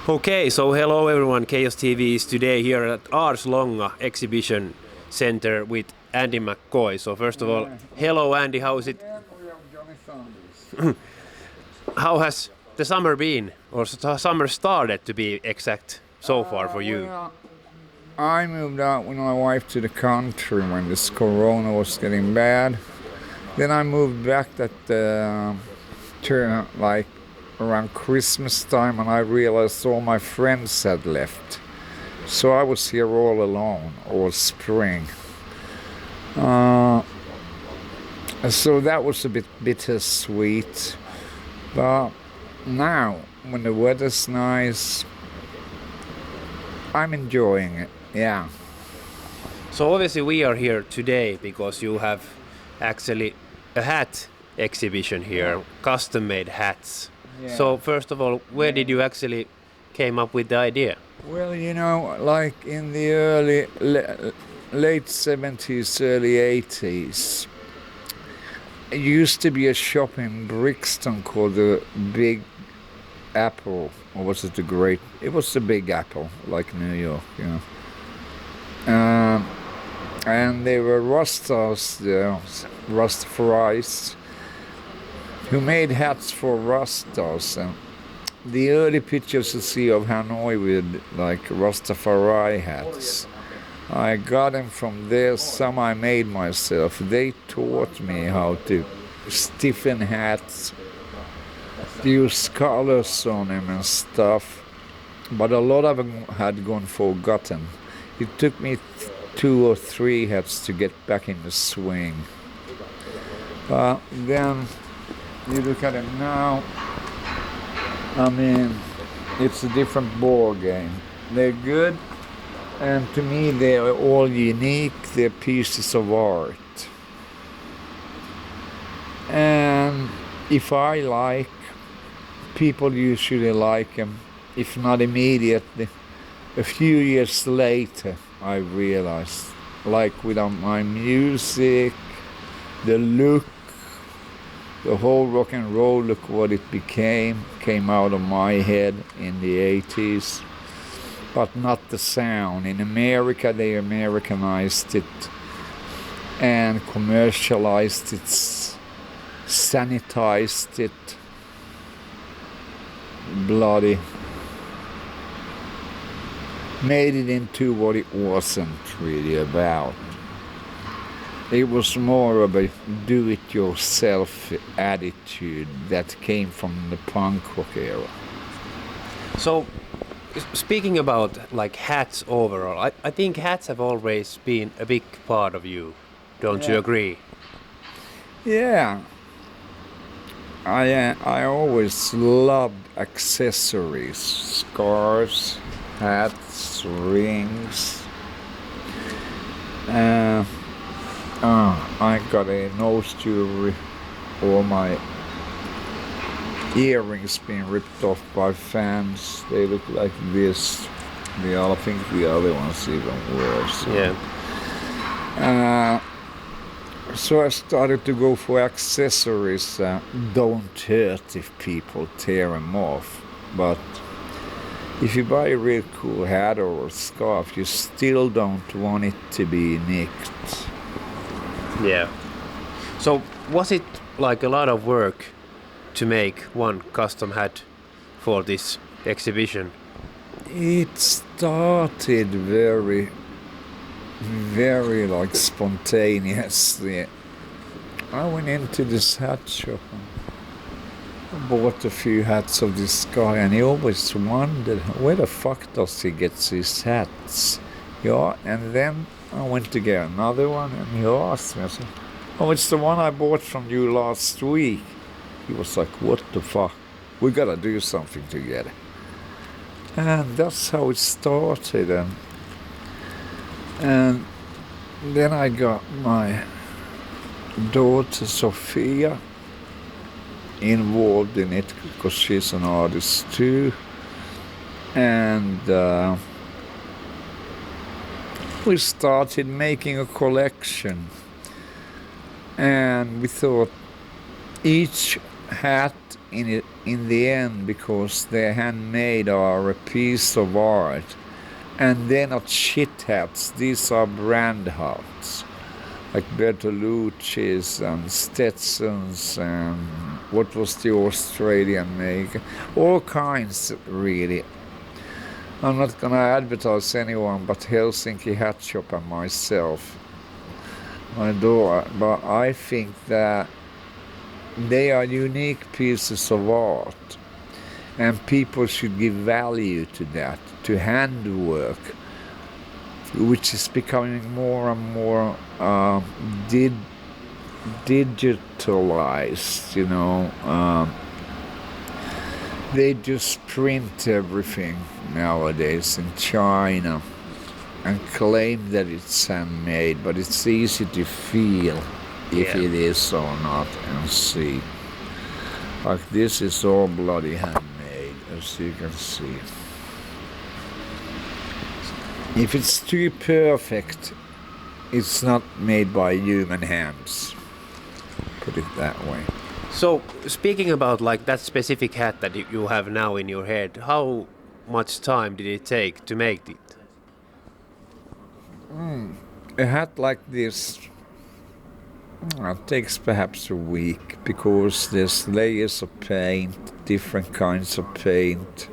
Okay, so hello everyone. Chaos TV is today here at Arslonga Exhibition Center with Andy McCoy. So first of all, hello Andy, how is it? How has the summer been, or summer started to be exact so far for you? Well, I moved out with my wife to the country when this corona was getting bad. Then I moved back that turn like around Christmas time, and I realized all my friends had left. So I was here all alone all spring. So that was a bit bittersweet. But now, when the weather's nice, I'm enjoying it, yeah. So obviously we are here today because you have actually a hat exhibition here, custom-made hats. Yeah. So first of all, where did you actually came up with the idea? Well, you know, like in the late 70s, early 80s, it used to be a shop in Brixton called the Big Apple, or was it the Great? It was the Big Apple, like New York, you know. And they were Rastas there, Rastafarists, who made hats for Rastas. And the early pictures you see of Hanoi with like Rastafari hats, I got them from there. Some I made myself. They taught me how to stiffen hats, use colors on them and stuff. But a lot of them had gone forgotten. It took me 2 or 3 hats to get back in the swing. Then you look at it now, I mean, it's a different ball game. They're good, and to me they are all unique. They're pieces of art. And if I like, people usually like them. If not immediately, a few years later I realized, like with my music, the look, the whole rock and roll look, what it came out of my head in the 80s, but not the sound. In America they Americanized it and commercialized it, sanitized it, bloody, made it into what it wasn't really about. It was more of a do-it-yourself attitude that came from the punk rock era. So, speaking about like hats overall, I think hats have always been a big part of you. Don't you agree? Yeah. I always loved accessories, scarves, hats, rings. I got a nose jewelry, all my earrings being ripped off by fans. They look like this. I think the other one's even worse. Yeah. So I started to go for accessories. Don't hurt if people tear them off, but if you buy a real cool hat or a scarf, you still don't want it to be nicked. Yeah. So was it like a lot of work to make one custom hat for this exhibition? It started very like spontaneously. I went into this hat shop and bought a few hats of this guy, and he always wondered, where the fuck does he get his hats? Yeah, and then I went to get another one, and he asked me, I said, oh, it's the one I bought from you last week. He was like, what the fuck? We gotta do something together. And that's how it started. And then I got my daughter Sophia involved in it because she's an artist too. And we started making a collection. And we thought each hat in the end, because they're handmade, are a piece of art. And they're not shit hats, these are brand hats. Like Bertolucci's and Stetson's and what was the Australian maker? All kinds, really. I'm not gonna advertise anyone but Helsinki Hat Shop and myself, my daughter, but I think that they are unique pieces of art, and people should give value to that, to handwork, which is becoming more and more digitalized, you know. They just print everything nowadays in China and claim that it's handmade, but it's easy to feel if it is or not and see. Like this is all bloody handmade, as you can see. If it's too perfect, it's not made by human hands. Put it that way. So, speaking about like that specific hat that you have now in your head, how much time did it take to make it? A hat like this takes perhaps a week, because there's layers of paint, different kinds of paint.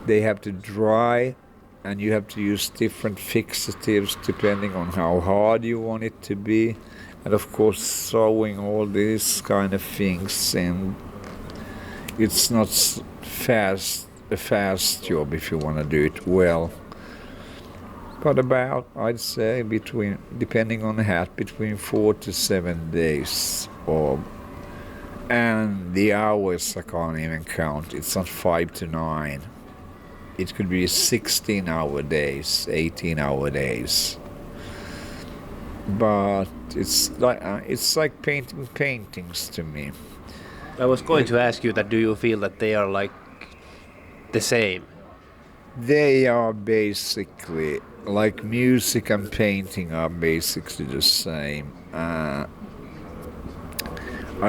They have to dry, and you have to use different fixatives depending on how hard you want it to be. And of course, sewing all these kind of things, and it's not a fast job if you want to do it well. But about, I'd say, depending on the hat, between 4 to 7 days. And the hours I can't even count. It's not 5 to 9. It could be 16-hour days, 18-hour days. But it's like painting paintings to me. I was going to ask you that, do you feel that they are like the same? They are basically, like music and painting are basically the same. I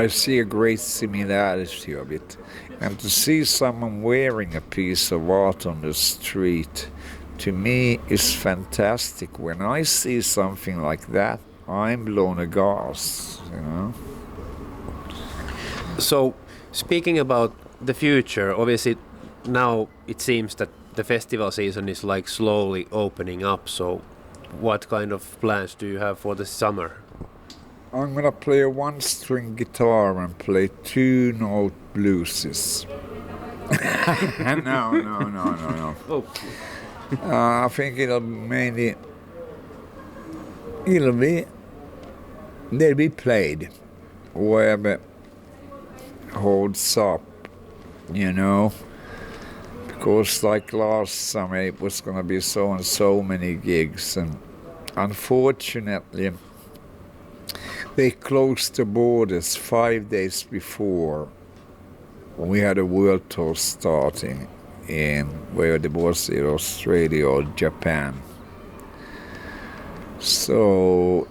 see a great similarity of it. And to see someone wearing a piece of art on the street, to me, is fantastic. When I see something like that, I'm blown aghast, you know. So, speaking about the future, obviously now it seems that the festival season is like slowly opening up. So, what kind of plans do you have for the summer? I'm gonna play a one-string guitar and play 2-note blueses. No. Oh. I think they'll be played wherever holds up, you know. Because like last summer it was gonna be so and so many gigs, and unfortunately they closed the borders 5 days before we had a world tour starting in where it was in Australia or Japan. So,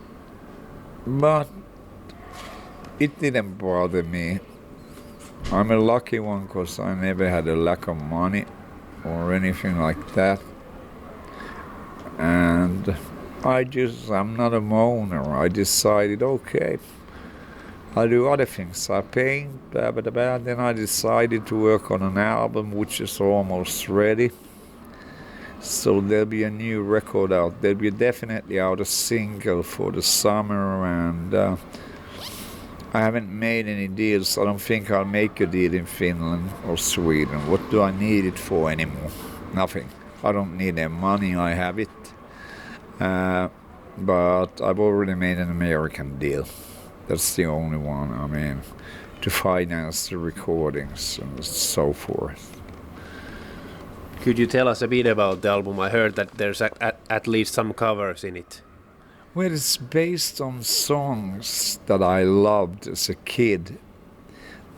but it didn't bother me. I'm a lucky one because I never had a lack of money or anything like that. And I'm not a moaner. I decided, okay, I'll do other things. I paint, then I decided to work on an album which is almost ready. So there'll be a new record out. There'll be definitely out a single for the summer, and I haven't made any deals. I don't think I'll make a deal in Finland or Sweden. What do I need it for anymore? Nothing. I don't need their money, I have it. But I've already made an American deal. That's the only one, I mean, to finance the recordings and so forth. Could you tell us a bit about the album? I heard that there's at least some covers in it. Well, it's based on songs that I loved as a kid,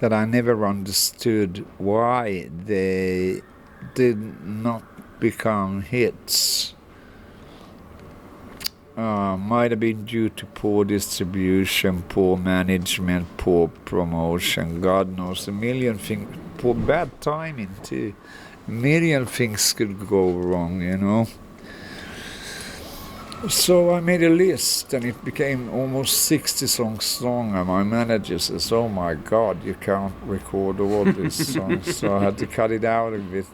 that I never understood why they did not become hits. Might have been due to poor distribution, poor management, poor promotion, God knows, a million things, poor bad timing too. A million things could go wrong, you know. So I made a list and it became almost 60 songs long, and my manager says, oh my God, you can't record all these songs. So I had to cut it out a bit.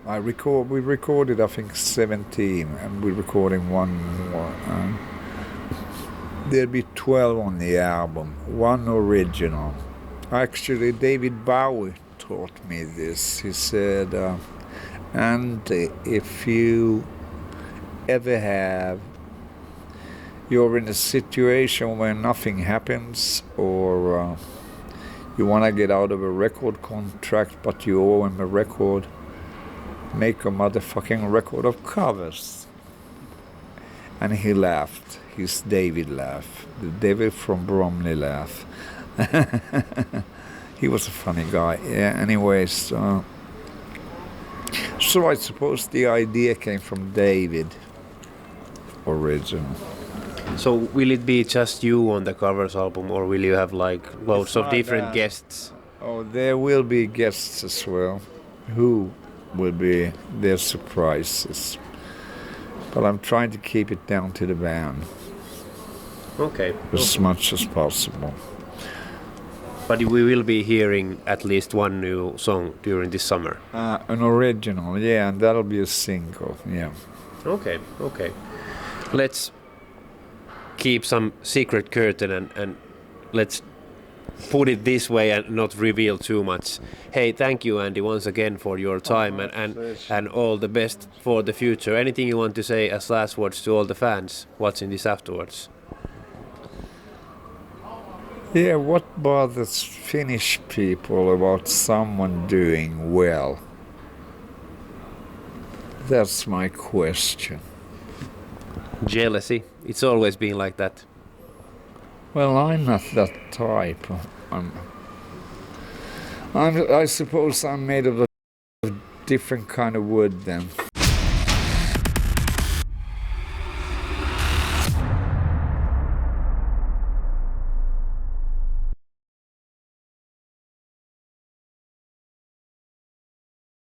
We recorded I think 17 and we're recording one more. There'll be 12 on the album, one original. Actually, David Bowie taught me this. He said, Andy, if you ever you're in a situation where nothing happens, or you want to get out of a record contract but you owe him a record, make a motherfucking record of covers. And he laughed. His David laugh. The David from Bromley laugh. He was a funny guy. Yeah, anyways, so I suppose the idea came from David original. So will it be just you on the covers album, or will you have like loads of different guests? Oh, there will be guests as well, who will be their surprises. But I'm trying to keep it down to the band. Okay. As much as possible. But we will be hearing at least one new song during this summer. An original, yeah, and that'll be a single, yeah. Okay. Let's keep some secret curtain and let's put it this way and not reveal too much. Hey, thank you, Andy, once again for your time and all the best for the future. Anything you want to say as last words to all the fans watching this afterwards? Yeah, what bothers Finnish people about someone doing well? That's my question. Jealousy. It's always been like that. Well, I'm not that type. I suppose I'm made of a different kind of wood then.